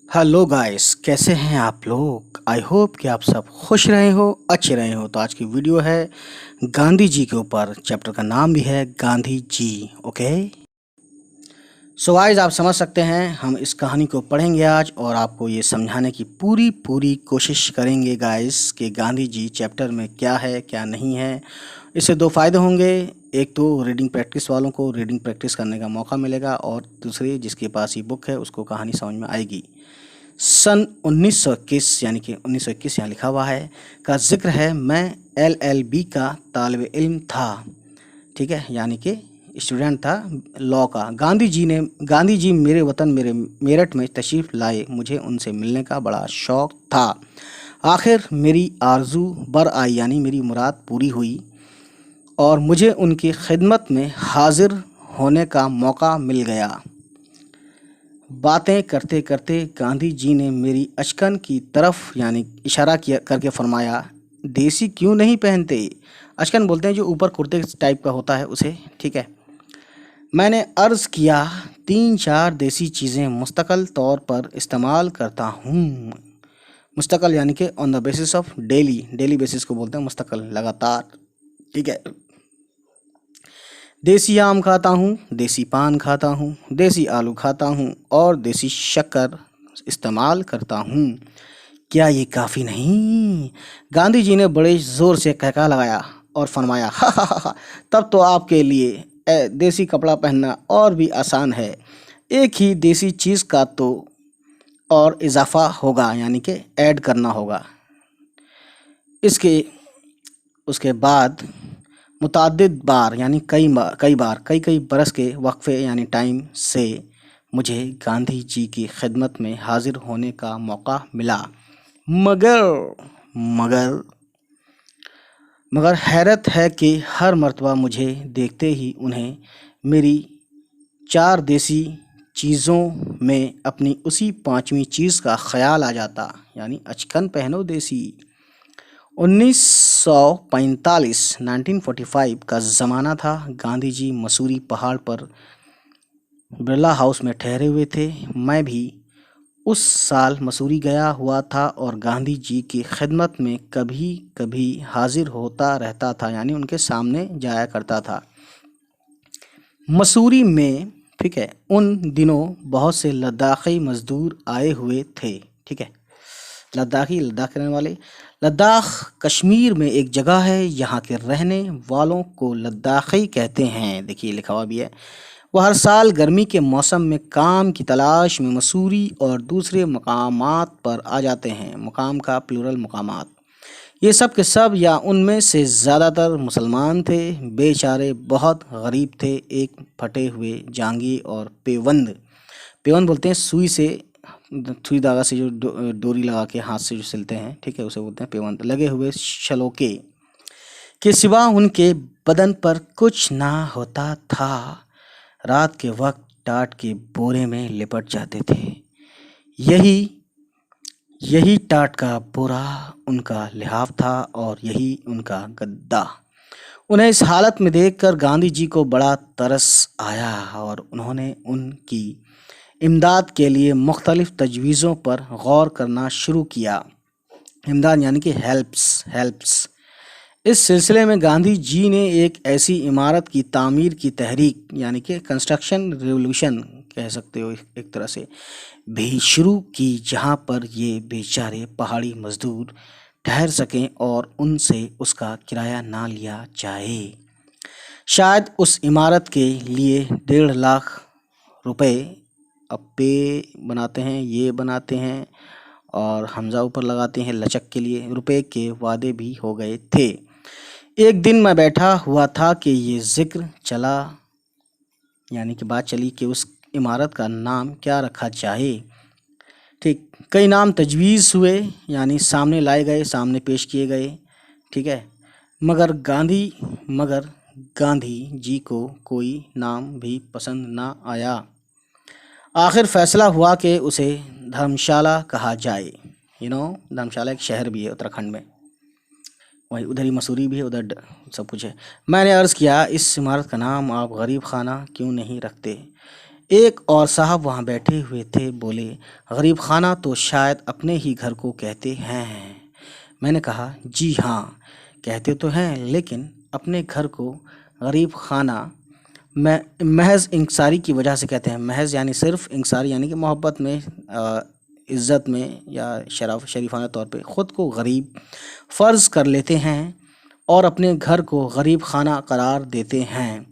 Hello guys, कैसे हैं आप लोग। आई होप कि आप सब खुश रहे हो, अच्छे रहे हो। तो आज की वीडियो है गांधी जी के ऊपर। चैप्टर का नाम भी है Gandhi ji. Okay, so guys, आप समझ सकते हैं हम इस कहानी को पढ़ेंगे आज और आपको ये समझाने की पूरी पूरी कोशिश करेंगे गाइस कि गांधी जी चैप्टर में क्या है क्या नहीं है। इससे दो फायदे होंगे। एक तो रीडिंग प्रैक्टिस वालों को रीडिंग प्रैक्टिस करने का मौका मिलेगा और दूसरी जिसके पास ये बुक है उसको कहानी समझ में आएगी। सन 1921 यानी कि 1921 यहाँ लिखा हुआ है का जिक्र है। मैं एलएलबी का तालिब इल्म था, ठीक है, यानी कि स्टूडेंट था लॉ का। गांधी जी मेरे वतन मेरे मेरठ में तशरीफ़ लाए। मुझे उनसे मिलने का बड़ा शौक़ था। आखिर मेरी आरजू बर आई, यानी मेरी मुराद पूरी हुई और मुझे उनकी खिदमत में हाजिर होने का मौका मिल गया। बातें करते करते गांधी जी ने मेरी अचकन की तरफ यानी इशारा किया करके फरमाया, देसी क्यों नहीं पहनते। अचकन बोलते हैं जो ऊपर कुर्ते टाइप का होता है उसे, ठीक है। मैंने अर्ज़ किया, 3-4 देसी चीज़ें मुस्तकिल तौर पर इस्तेमाल करता हूँ। मुस्तकिल यानी कि on the basis of daily basis को बोलते हैं मुस्तकिल, लगातार, ठीक है। देसी आम खाता हूँ, देसी पान खाता हूँ, देसी आलू खाता हूँ और देसी शक्कर इस्तेमाल करता हूँ। क्या ये काफ़ी नहीं। गांधी जी ने बड़े ज़ोर से कहका लगाया और फरमाया, हा हा हा हा, तब तो आपके लिए देसी कपड़ा पहनना और भी आसान है। एक ही देसी चीज़ का तो और इजाफा होगा, यानी कि ऐड करना होगा। इसके उसके बाद मुतअद्दिद बार यानी कई बरस के वक्फे यानी टाइम से मुझे गांधी जी की खिदमत में हाजिर होने का मौका मिला। मगर मगर मगर हैरत है कि हर मर्तबा मुझे देखते ही उन्हें मेरी 4 देसी चीज़ों में अपनी उसी 5वीं चीज़ का ख्याल आ जाता, यानी अचकन पहनो देसी। 1945 का ज़माना था। गांधी जी मसूरी पहाड़ पर बिरला हाउस में ठहरे हुए थे। मैं भी उस साल मसूरी गया हुआ था और गांधी जी की खिदमत में कभी कभी हाजिर होता रहता था, यानी उनके सामने जाया करता था। मसूरी में, ठीक है, उन दिनों बहुत से लद्दाखी मज़दूर आए हुए थे, ठीक है। लद्दाख रहने वाले। लद्दाख कश्मीर में एक जगह है, यहाँ के रहने वालों को लद्दाखी कहते हैं। देखिए लिखा हुआ भी है। वह हर साल गर्मी के मौसम में काम की तलाश में मसूरी और दूसरे मकामात पर आ जाते हैं। मकाम का प्लूरल मकामात। ये सब के सब या उनमें से ज़्यादातर मुसलमान थे। बेचारे बहुत गरीब थे। एक फटे हुए जांगी और पेवंद पेवंद बोलते हैं सुई धागा से जो डोरी लगा के हाथ से जो सिलते हैं, ठीक है, उसे बोलते हैं पेवंद। लगे हुए शलोके के सिवा उनके बदन पर कुछ ना होता था। रात के वक्त टाट के बोरे में लिपट जाते थे। यही यही टाट का बोरा उनका लिहाफ था और यही उनका गद्दा। उन्हें इस हालत में देखकर गांधी जी को बड़ा तरस आया और उन्होंने उनकी इमदाद के लिए मुख्तलिफ तजवीज़ों पर गौर करना शुरू किया। इमदाद यानी कि हेल्प्स। इस सिलसिले में गांधी जी ने एक ऐसी इमारत की तामीर की तहरीक यानी कि कंस्ट्रक्शन रेवोल्यूशन कह सकते हो एक तरह से भी शुरू की, जहां पर ये बेचारे पहाड़ी मजदूर ठहर सकें और उनसे उसका किराया ना लिया जाए। शायद उस इमारत के लिए 1.5 लाख रुपए, अब पे बनाते हैं, ये बनाते हैं और हमजा ऊपर लगाते हैं लचक के लिए, रुपए के वादे भी हो गए थे। एक दिन मैं बैठा हुआ था कि ये जिक्र चला, यानी कि बात चली कि उस इमारत का नाम क्या रखा जाए। ठीक, कई नाम तजवीज़ हुए, यानी सामने लाए गए, सामने पेश किए गए, ठीक है। मगर गांधी जी को कोई नाम भी पसंद ना आया। आखिर फैसला हुआ कि उसे धर्मशाला कहा जाए। धर्मशाला एक शहर भी है उत्तराखंड में, वहीं उधर ही मसूरी भी है, उधर सब कुछ है। मैंने अर्ज़ किया, इस इमारत का नाम आप गरीब खाना क्यों नहीं रखते। एक और साहब वहाँ बैठे हुए थे, बोले, गरीब खाना तो शायद अपने ही घर को कहते हैं। मैंने कहा, जी हाँ, कहते तो हैं, लेकिन अपने घर को गरीब खाना महज इंकसारी की वजह से कहते हैं। महज यानी सिर्फ, इंकसारी यानी कि मोहब्बत में, इज़्ज़त में या शरीफाना तौर पे ख़ुद को गरीब फ़र्ज़ कर लेते हैं और अपने घर को गरीब खाना करार देते हैं।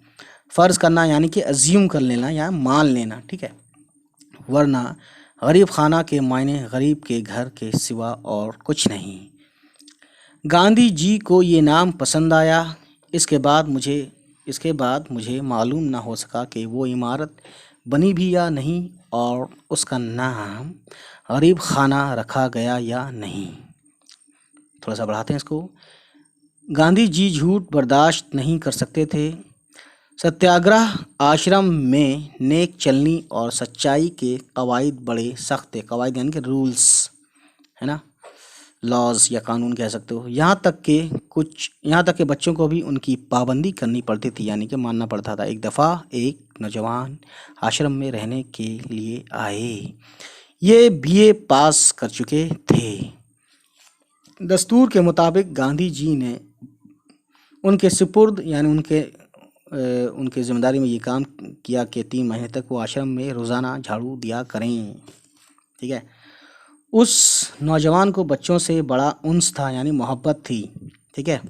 फ़र्ज़ करना यानी कि अज्यूम कर लेना या मान लेना, ठीक है। वरना गरीब खाना के मायने गरीब के घर के सिवा और कुछ नहीं। गांधी जी को ये नाम पसंद आया। इसके बाद मुझे मालूम ना हो सका कि वो इमारत बनी भी या नहीं और उसका नाम गरीब खाना रखा गया या नहीं। थोड़ा सा बढ़ाते हैं इसको। गांधी जी झूठ बर्दाश्त नहीं कर सकते थे। सत्याग्रह आश्रम में नेक चलनी और सच्चाई के कवायद बड़े सख्त थे। कवायद यानी कि रूल्स, है ना, लॉज या कानून कह सकते हो। यहाँ तक के बच्चों को भी उनकी पाबंदी करनी पड़ती थी, यानी कि मानना पड़ता था। एक दफ़ा एक नौजवान आश्रम में रहने के लिए आए। ये बीए पास कर चुके थे। दस्तूर के मुताबिक गांधी जी ने उनके सुपुर्द यानी उनके ज़िम्मेदारी में ये काम किया कि 3 महीने तक वो आश्रम में रोज़ाना झाड़ू दिया करें, ठीक है। उस नौजवान को बच्चों से बड़ा उन्स था, यानी मोहब्बत थी, ठीक है।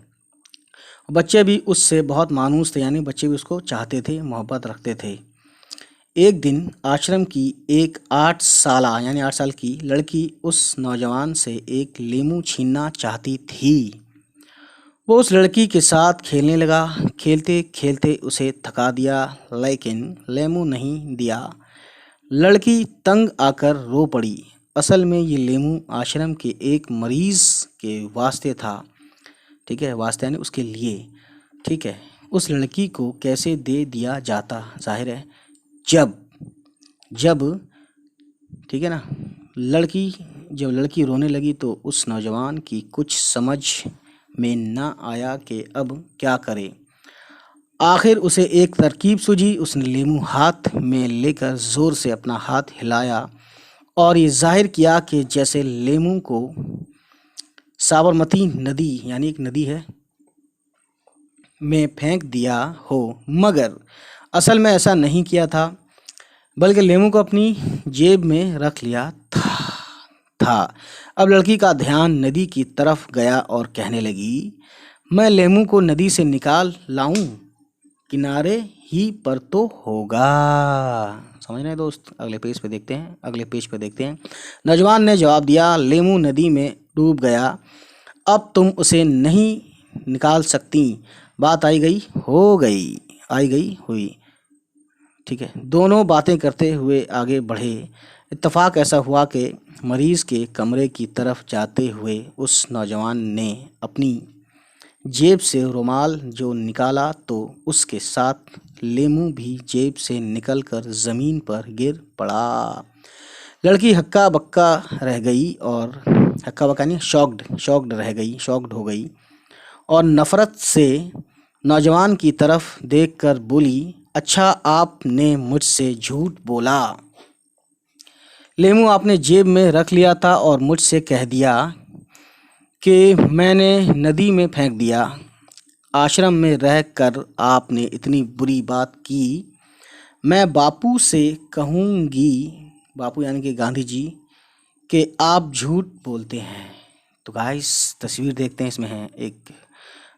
बच्चे भी उससे बहुत मानूस थे, यानी बच्चे भी उसको चाहते थे, मोहब्बत रखते थे। एक दिन आश्रम की एक 8 साल की लड़की उस नौजवान से एक लेमू छीनना चाहती थी। वो उस लड़की के साथ खेलने लगा। खेलते खेलते उसे थका दिया, लेकिन लेमू नहीं दिया। लड़की तंग आकर रो पड़ी। असल में ये लेमू आश्रम के एक मरीज़ के वास्ते था, ठीक है, वास्ते यानी उसके लिए, ठीक है। उस लड़की को कैसे दे दिया जाता? जाहिर है जब ठीक है ना, जब लड़की रोने लगी तो उस नौजवान की कुछ समझ में ना आया कि अब क्या करे। आखिर उसे एक तरकीब सूझी। उसने लेमू हाथ में लेकर ज़ोर से अपना हाथ हिलाया और ये जाहिर किया कि जैसे लेमू को साबरमती नदी, यानी एक नदी है, में फेंक दिया हो। मगर असल में ऐसा नहीं किया था, बल्कि लेमू को अपनी जेब में रख लिया था। अब लड़की का ध्यान नदी की तरफ गया और कहने लगी, मैं लेमू को नदी से निकाल लाऊं, किनारे ही पर तो होगा। समझ रहे हैं दोस्त? अगले पेज पे देखते हैं। नौजवान ने जवाब दिया, लेमू नदी में डूब गया, अब तुम उसे नहीं निकाल सकती। बात आई गई हुई, ठीक है। दोनों बातें करते हुए आगे बढ़े। इत्तेफाक ऐसा हुआ कि मरीज़ के कमरे की तरफ जाते हुए उस नौजवान ने अपनी जेब से रुमाल जो निकाला तो उसके साथ लेमू भी जेब से निकलकर ज़मीन पर गिर पड़ा। लड़की हक्का बक्का नहीं, शॉक्ड हो गई और नफ़रत से नौजवान की तरफ देखकर बोली, अच्छा आपने मुझसे झूठ बोला। लेमू आपने जेब में रख लिया था और मुझसे कह दिया कि मैंने नदी में फेंक दिया। आश्रम में रहकर आपने इतनी बुरी बात की। मैं बापू से कहूँगी, बापू यानी कि गांधी जी, कि आप झूठ बोलते हैं। तो गाइस तस्वीर देखते हैं, इसमें है एक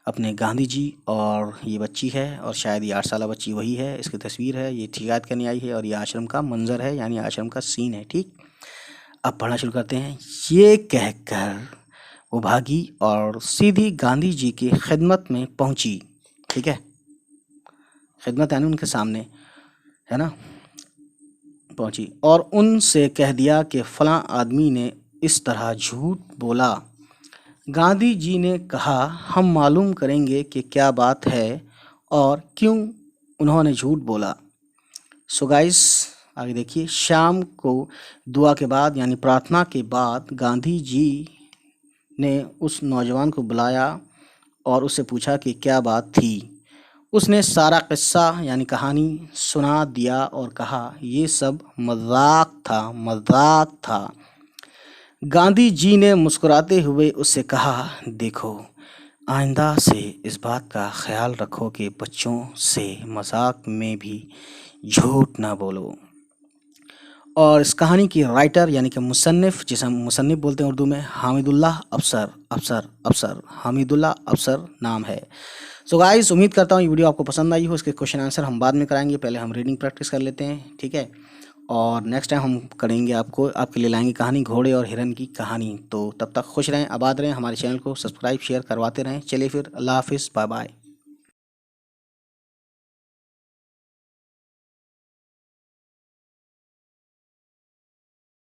अपने गांधी जी और ये बच्ची है, और शायद ये 8 साल बच्ची वही है। इसकी तस्वीर है, ये शिकायत करने आई है और ये आश्रम का मंजर है, यानी आश्रम का सीन है, ठीक। अब पढ़ना शुरू करते हैं। ये कहकर वो भागी और सीधी गांधी जी की खिदमत में पहुंची, ठीक है। खिदमत यानी उनके सामने, है ना, पहुंची और उनसे कह दिया कि फलां आदमी ने इस तरह झूठ बोला। गांधी जी ने कहा, हम मालूम करेंगे कि क्या बात है और क्यों उन्होंने झूठ बोला। सो गाइस आगे देखिए। शाम को दुआ के बाद यानी प्रार्थना के बाद गांधी जी ने उस नौजवान को बुलाया और उससे पूछा कि क्या बात थी। उसने सारा किस्सा यानी कहानी सुना दिया और कहा ये सब मजाक था। गांधी जी ने मुस्कुराते हुए उससे कहा, देखो, आइंदा से इस बात का ख्याल रखो कि बच्चों से मजाक में भी झूठ ना बोलो। और इस कहानी की राइटर यानी कि मुसन्निफ, जिसे हम मुसन्निफ बोलते हैं उर्दू में, हामिदुल्लाह अफसर नाम है। सो गाइस, उम्मीद करता हूँ ये वीडियो आपको पसंद आई हो। इसके क्वेश्चन आंसर हम बाद में कराएंगे, पहले हम रीडिंग प्रैक्टिस कर लेते हैं, ठीक है। और नेक्स्ट टाइम हम करेंगे, आपके लिए लाएंगे कहानी घोड़े और हिरन की कहानी। तो तब तक खुश रहें, आबाद रहें, हमारे चैनल को सब्सक्राइब शेयर करवाते रहें। चलिए फिर, अल्लाह हाफिज़, बाय बाय।